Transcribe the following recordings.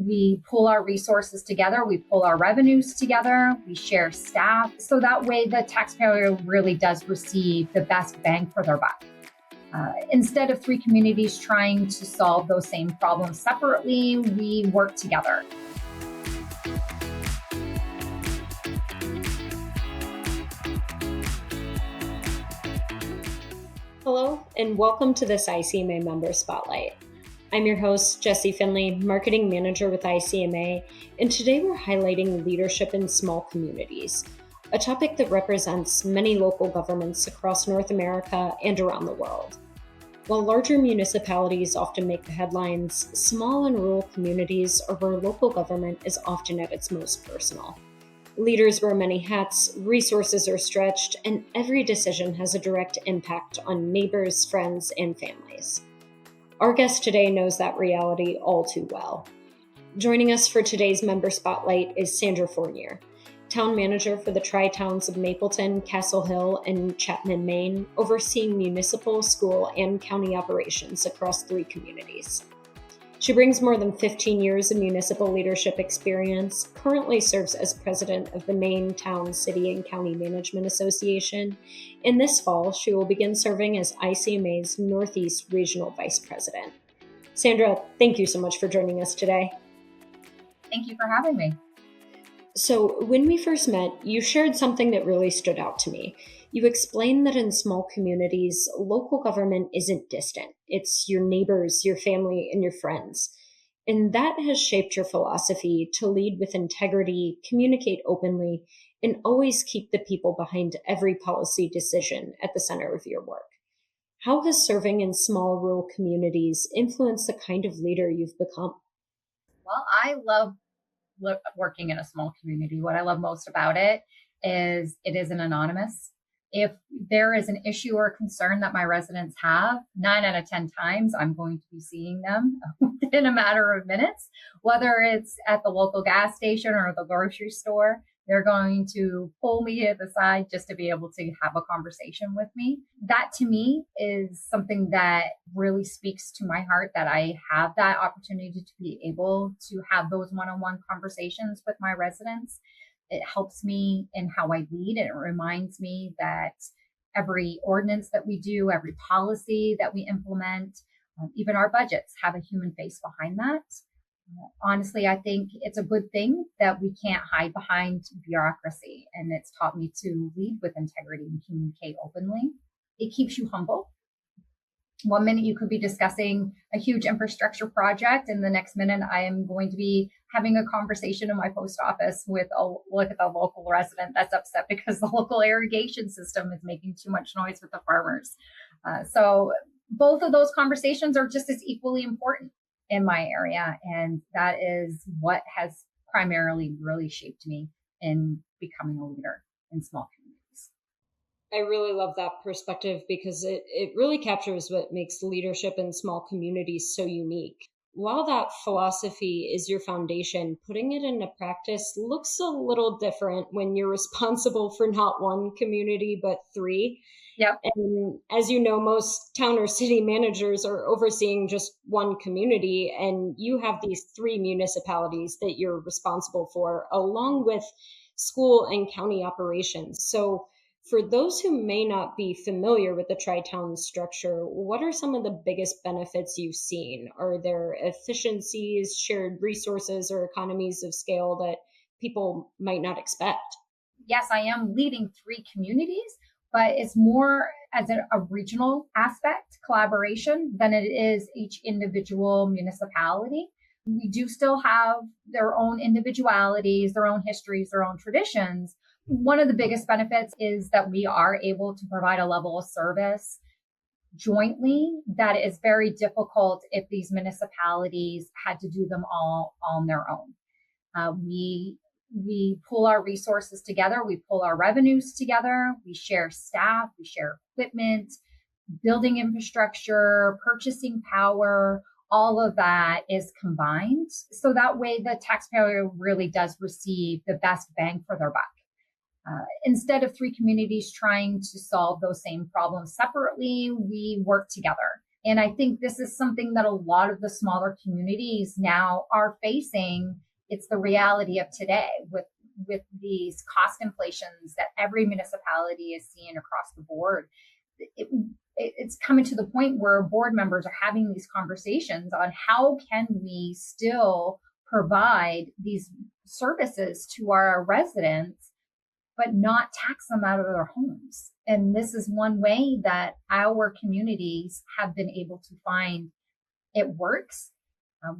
We pull our resources together, we pull our revenues together, we share staff. So that way the taxpayer really does receive the best bang for their buck. Instead of three communities trying to solve those same problems separately, we work together. Hello, and welcome to this ICMA Member Spotlight. I'm your host, Jessie Finley, Marketing Manager with ICMA, and today we're highlighting leadership in small communities, a topic that represents many local governments across North America and around the world. While larger municipalities often make the headlines, small and rural communities are where local government is often at its most personal. Leaders wear many hats, resources are stretched, and every decision has a direct impact on neighbors, friends, and families. Our guest today knows that reality all too well. Joining us for today's Member Spotlight is Sandra Fournier, Town Manager for the Tri-Towns of Mapleton, Castle Hill, and Chapman, Maine, overseeing municipal, school, and county operations across 3 communities. She brings more than 15 years of municipal leadership experience, currently serves as president of the Maine Town, City, and County Management Association, and this fall she will begin serving as ICMA's Northeast Regional Vice President. Sandra, thank you so much for joining us today. Thank you for having me. So when we first met, you shared something that really stood out to me. You explained that in small communities, local government isn't distant. It's your neighbors, your family, and your friends. And that has shaped your philosophy to lead with integrity, communicate openly, and always keep the people behind every policy decision at the center of your work. How has serving in small rural communities influenced the kind of leader you've become? Well, I love working in a small community. What I love most about it isn't anonymous. If there is an issue or concern that my residents have, 9 out of 10 times, I'm going to be seeing them within a matter of minutes, whether it's at the local gas station or the grocery store. They're going to pull me to the side just to be able to have a conversation with me. That to me is something that really speaks to my heart, that I have that opportunity to be able to have those one-on-one conversations with my residents. It helps me in how I lead, and it reminds me that every ordinance that we do, every policy that we implement, even our budgets have a human face behind that. Honestly, I think it's a good thing that we can't hide behind bureaucracy, and it's taught me to lead with integrity and communicate openly. It keeps you humble. One minute you could be discussing a huge infrastructure project, and the next minute I am going to be having a conversation in my post office with a local resident that's upset because the local irrigation system is making too much noise with the farmers. So both of those conversations are just as equally important in my area, and that is what has primarily really shaped me in becoming a leader in small communities. I really love that perspective because it really captures what makes leadership in small communities so unique. While that philosophy is your foundation, putting it into practice looks a little different when you're responsible for not 1 community, but 3. Yep. And as you know, most town or city managers are overseeing just 1 community, and you have these 3 municipalities that you're responsible for, along with school and county operations. So for those who may not be familiar with the Tri-Town structure, what are some of the biggest benefits you've seen? Are there efficiencies, shared resources, or economies of scale that people might not expect? Yes, I am leading 3 communities, but it's more as a regional aspect, collaboration, than it is each individual municipality. We do still have their own individualities, their own histories, their own traditions. One of the biggest benefits is that we are able to provide a level of service jointly that is very difficult if these municipalities had to do them all on their own. We pull our resources together, we pull our revenues together, we share staff, we share equipment, building infrastructure, purchasing power. All of that is combined. So that way the taxpayer really does receive the best bang for their buck. Instead of 3 communities trying to solve those same problems separately, we work together. And I think this is something that a lot of the smaller communities now are facing. It's the reality of today with these cost inflations that every municipality is seeing across the board. It's coming to the point where board members are having these conversations on how can we still provide these services to our residents, but not tax them out of their homes. And this is one way that our communities have been able to find it works.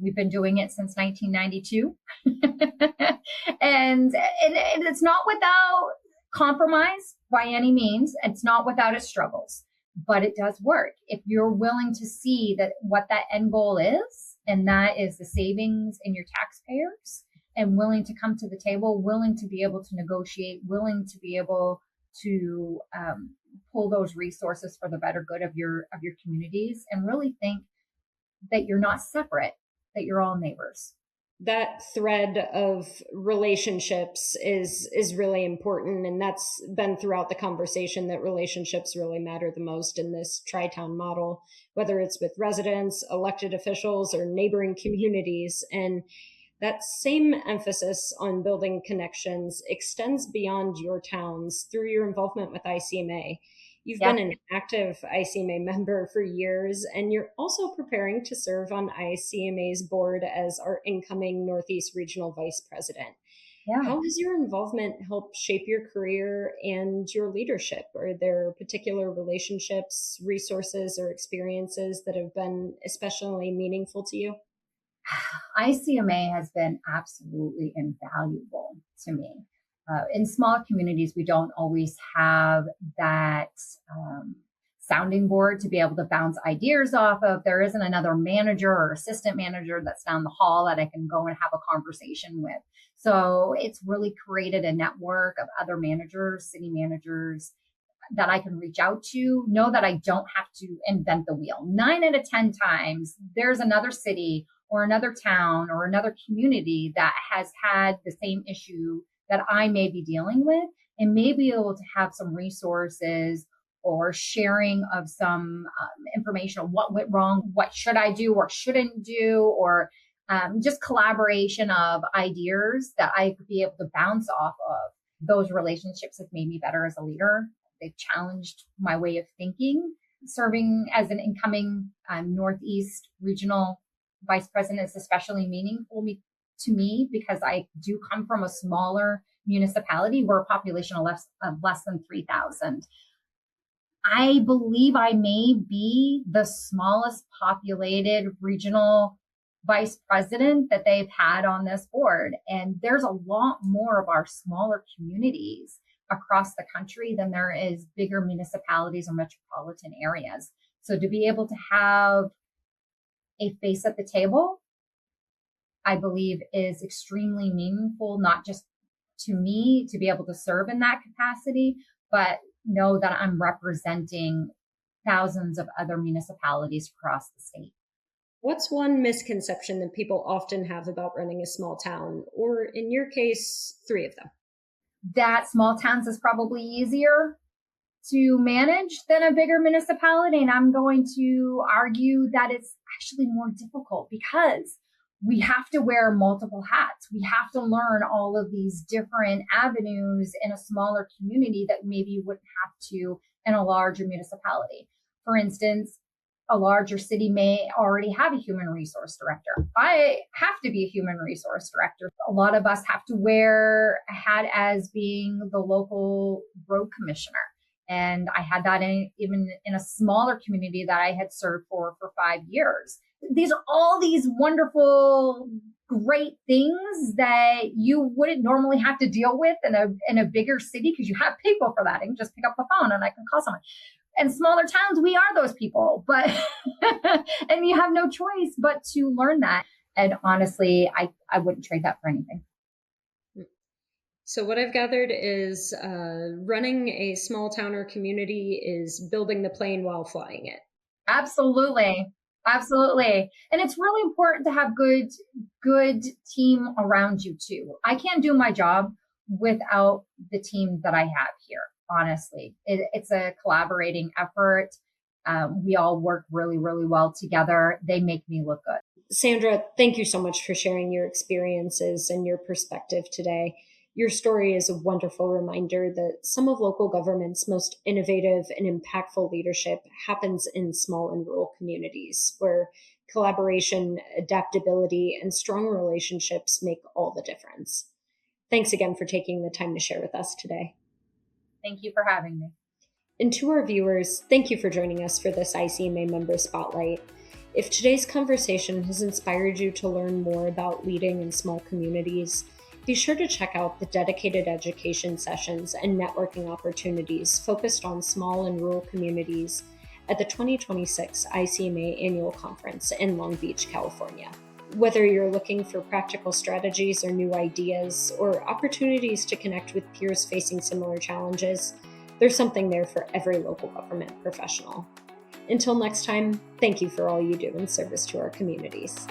We've been doing it since 1992. and it's not without compromise by any means. It's not without its struggles, but it does work. If you're willing to see that what that end goal is, and that is the savings in your taxpayers, and willing to come to the table, willing to be able to negotiate, willing to be able to pull those resources for the better good of your communities, and really think that you're not separate, that you're all neighbors. That thread of relationships is really important. And that's been throughout the conversation, that relationships really matter the most in this tri-town model, whether it's with residents, elected officials, or neighboring communities. And that same emphasis on building connections extends beyond your towns through your involvement with ICMA. You've been an active ICMA member for years, and you're also preparing to serve on ICMA's board as our incoming Northeast Regional Vice President. Yeah. How has your involvement helped shape your career and your leadership? Are there particular relationships, resources, or experiences that have been especially meaningful to you? ICMA has been absolutely invaluable to me. In small communities, we don't always have that sounding board to be able to bounce ideas off of. There isn't another manager or assistant manager that's down the hall that I can go and have a conversation with. So it's really created a network of other managers, city managers, that I can reach out to, know that I don't have to invent the wheel. 9 out of 10 times, there's another city or another town or another community that has had the same issue that I may be dealing with, and may be able to have some resources or sharing of some information on what went wrong, what should I do or shouldn't do, or just collaboration of ideas that I could be able to bounce off of. Those relationships have made me better as a leader. They've challenged my way of thinking. Serving as an incoming Northeast Regional Vice President is especially meaningful to me because I do come from a smaller municipality. We're a population of less than 3,000. I believe I may be the smallest populated regional vice president that they've had on this board. And there's a lot more of our smaller communities across the country than there is bigger municipalities or metropolitan areas. So to be able to have a face at the table, I believe, is extremely meaningful, not just to me to be able to serve in that capacity, but know that I'm representing thousands of other municipalities across the state. What's one misconception that people often have about running a small town, or in your case, 3 of them? That small towns is probably easier to manage than a bigger municipality. And I'm going to argue that it's actually more difficult because we have to wear multiple hats. We have to learn all of these different avenues in a smaller community that maybe you wouldn't have to in a larger municipality. For instance, a larger city may already have a human resource director. I have to be a human resource director. A lot of us have to wear a hat as being the local road commissioner. And I had that even in a smaller community that I had served for 5 years. These are all these wonderful, great things that you wouldn't normally have to deal with in a bigger city because you have people for that. I can just pick up the phone and I can call someone. And smaller towns, we are those people, but and you have no choice but to learn that. And honestly, I wouldn't trade that for anything. So what I've gathered is running a small town or community is building the plane while flying it. Absolutely. Absolutely. And it's really important to have good team around you too. I can't do my job without the team that I have here. Honestly, it's a collaborating effort. We all work really, really well together. They make me look good. Sandra, thank you so much for sharing your experiences and your perspective today. Your story is a wonderful reminder that some of local government's most innovative and impactful leadership happens in small and rural communities where collaboration, adaptability, and strong relationships make all the difference. Thanks again for taking the time to share with us today. Thank you for having me. And to our viewers, thank you for joining us for this ICMA Member Spotlight. If today's conversation has inspired you to learn more about leading in small communities, be sure to check out the dedicated education sessions and networking opportunities focused on small and rural communities at the 2026 ICMA Annual Conference in Long Beach, California. Whether you're looking for practical strategies or new ideas, or opportunities to connect with peers facing similar challenges, there's something there for every local government professional. Until next time, thank you for all you do in service to our communities.